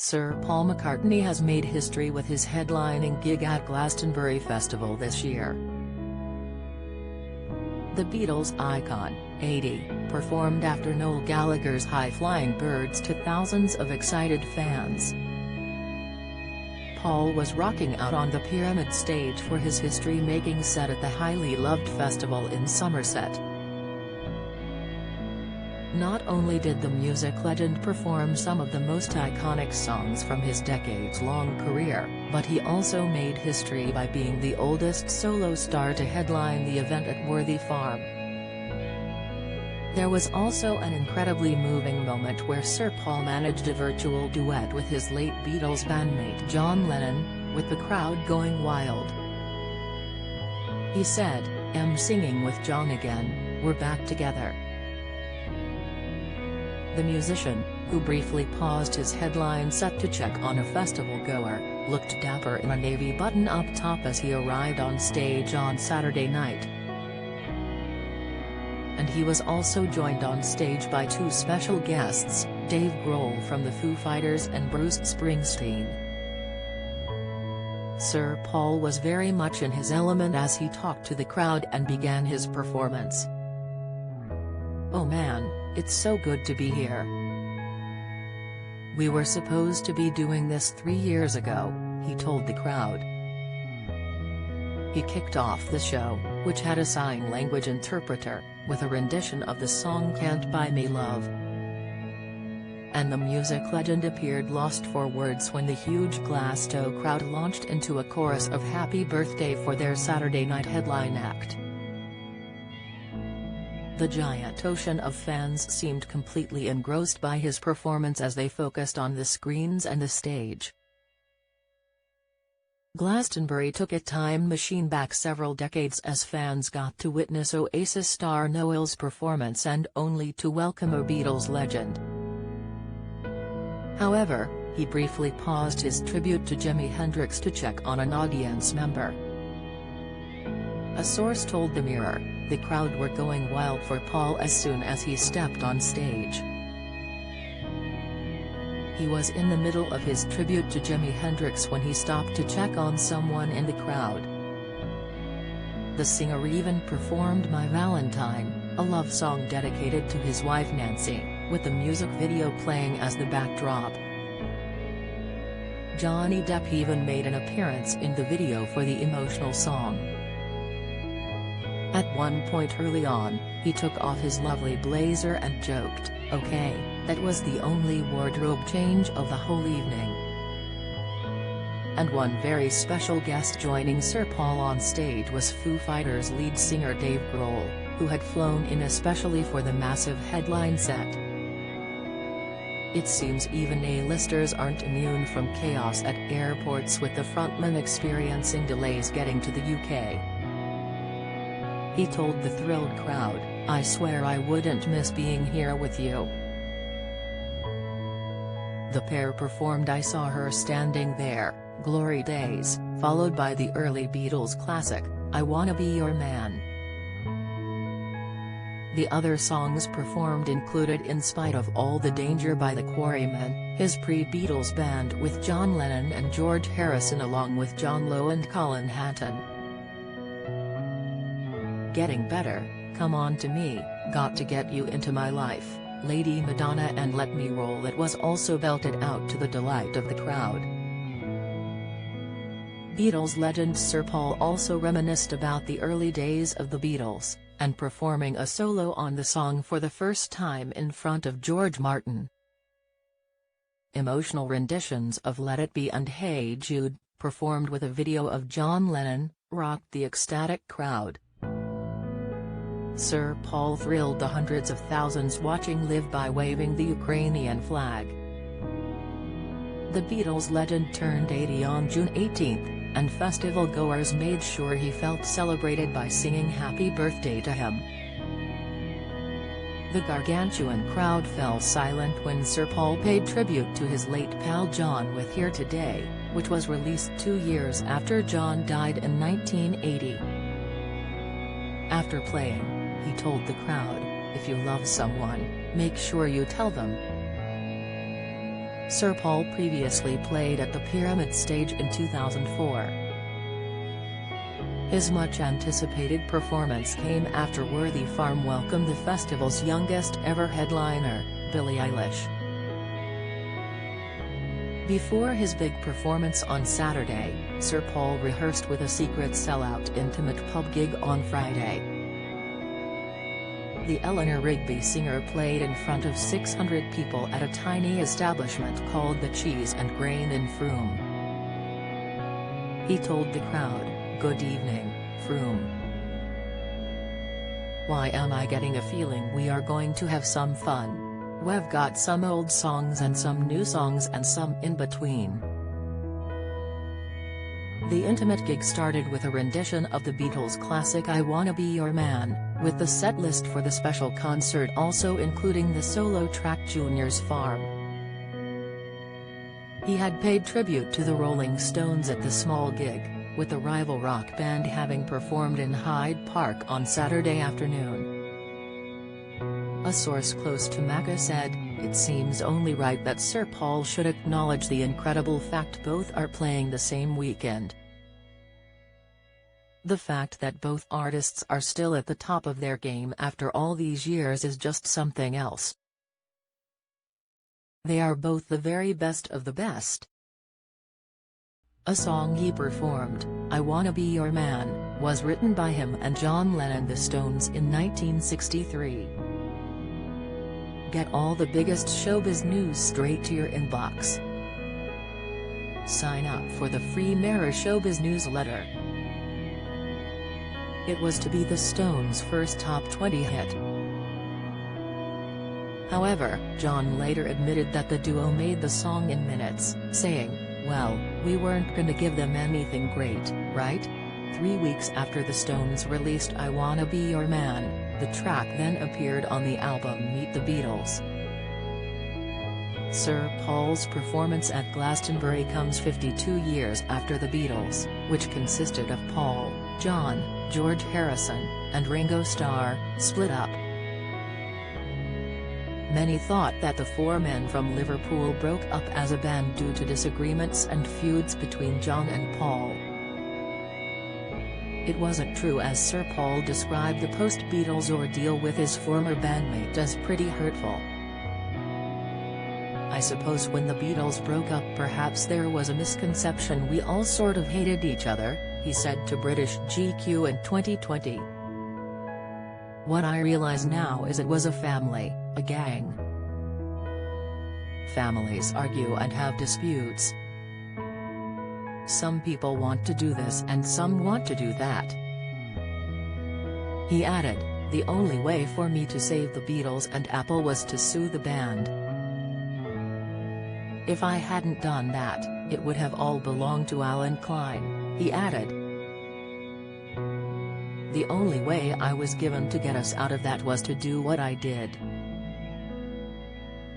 Sir Paul McCartney has made history with his headlining gig at Glastonbury Festival this year. The Beatles icon, 80, performed after Noel Gallagher's High-Flying Birds to thousands of excited fans. Paul was rocking out on the Pyramid stage for his history-making set at the highly loved festival in Somerset. Not only did the music legend perform some of the most iconic songs from his decades-long career, but he also made history by being the oldest solo star to headline the event at Worthy Farm. There was also an incredibly moving moment where Sir Paul managed a virtual duet with his late Beatles bandmate John Lennon, with the crowd going wild. He said, "I'm singing with John again, we're back together." The musician, who briefly paused his headline set to check on a festival goer, looked dapper in a navy button-up top as he arrived on stage on Saturday night. And he was also joined on stage by two special guests, Dave Grohl from the Foo Fighters and Bruce Springsteen. Sir Paul was very much in his element as he talked to the crowd and began his performance. "Oh man, it's so good to be here. We were supposed to be doing this 3 years ago," he told the crowd. He kicked off the show, which had a sign language interpreter, with a rendition of the song Can't Buy Me Love. And the music legend appeared lost for words when the huge Glasgow crowd launched into a chorus of Happy Birthday for their Saturday night headline act. The giant ocean of fans seemed completely engrossed by his performance as they focused on the screens and the stage. Glastonbury took a time machine back several decades as fans got to witness Oasis star Noel's performance and only to welcome a Beatles legend. However, he briefly paused his tribute to Jimi Hendrix to check on an audience member. A source told the Mirror, the crowd were going wild for Paul as soon as he stepped on stage. He was in the middle of his tribute to Jimi Hendrix when he stopped to check on someone in the crowd. The singer even performed My Valentine, a love song dedicated to his wife Nancy, with the music video playing as the backdrop. Johnny Depp even made an appearance in the video for the emotional song. At one point early on, he took off his lovely blazer and joked, "Okay, that was the only wardrobe change of the whole evening." And one very special guest joining Sir Paul on stage was Foo Fighters lead singer Dave Grohl, who had flown in especially for the massive headline set. It seems even A-listers aren't immune from chaos at airports, with the frontman experiencing delays getting to the UK. He told the thrilled crowd, "I swear I wouldn't miss being here with you." The pair performed I Saw Her Standing There, Glory Days, followed by the early Beatles classic, I Wanna Be Your Man. The other songs performed included In Spite of All the Danger by the Quarrymen, his pre-Beatles band with John Lennon and George Harrison along with John Lowe and Colin Hatton. Getting Better, Come On to Me, Got to Get You Into My Life, Lady Madonna and Let Me Roll It was also belted out to the delight of the crowd. Beatles legend Sir Paul also reminisced about the early days of the Beatles, and performing a solo on the song for the first time in front of George Martin. Emotional renditions of Let It Be and Hey Jude, performed with a video of John Lennon, rocked the ecstatic crowd. Sir Paul thrilled the hundreds of thousands watching live by waving the Ukrainian flag. The Beatles legend turned 80 on June 18, and festival goers made sure he felt celebrated by singing Happy Birthday to him. The gargantuan crowd fell silent when Sir Paul paid tribute to his late pal John with Here Today, which was released 2 years after John died in 1980. After playing, he told the crowd, "If you love someone, make sure you tell them." Sir Paul previously played at the Pyramid Stage in 2004. His much-anticipated performance came after Worthy Farm welcomed the festival's youngest ever headliner, Billie Eilish. Before his big performance on Saturday, Sir Paul rehearsed with a secret sellout intimate pub gig on Friday. The Eleanor Rigby singer played in front of 600 people at a tiny establishment called the Cheese and Grain in Frome. He told the crowd, "Good evening, Frome. Why am I getting a feeling we are going to have some fun? We've got some old songs and some new songs and some in between." The intimate gig started with a rendition of the Beatles' classic I Wanna Be Your Man, with the set list for the special concert also including the solo track Junior's Farm. He had paid tribute to the Rolling Stones at the small gig, with the rival rock band having performed in Hyde Park on Saturday afternoon. A source close to Macca said, "It seems only right that Sir Paul should acknowledge the incredible fact both are playing the same weekend. The fact that both artists are still at the top of their game after all these years is just something else. They are both the very best of the best." A song he performed, I Wanna Be Your Man, was written by him and John Lennon the Stones in 1963. Get all the biggest showbiz news straight to your inbox. Sign up for the free Mirror Showbiz newsletter. It was to be the Stones' first top 20 hit. However, John later admitted that the duo made the song in minutes, saying, "Well, we weren't gonna give them anything great, right?" 3 weeks after the Stones released I Wanna Be Your Man, the track then appeared on the album Meet the Beatles. Sir Paul's performance at Glastonbury comes 52 years after the Beatles, which consisted of Paul, John, George Harrison, and Ringo Starr, split up. Many thought that the four men from Liverpool broke up as a band due to disagreements and feuds between John and Paul. It wasn't true, as Sir Paul described the post-Beatles ordeal with his former bandmate as pretty hurtful. "I suppose when the Beatles broke up perhaps there was a misconception we all sort of hated each other," he said to British GQ in 2020. "What I realize now is it was a family, a gang. Families argue and have disputes. Some people want to do this and some want to do that." He added, "The only way for me to save the Beatles and Apple was to sue the band. If I hadn't done that, it would have all belonged to Alan Klein," he added. "The only way I was given to get us out of that was to do what I did."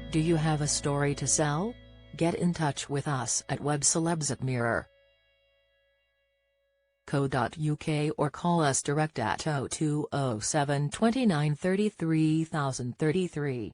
Do you have a story to sell? Get in touch with us at webcelebs@mirror.co.uk or call us direct at 0207 29 33 033.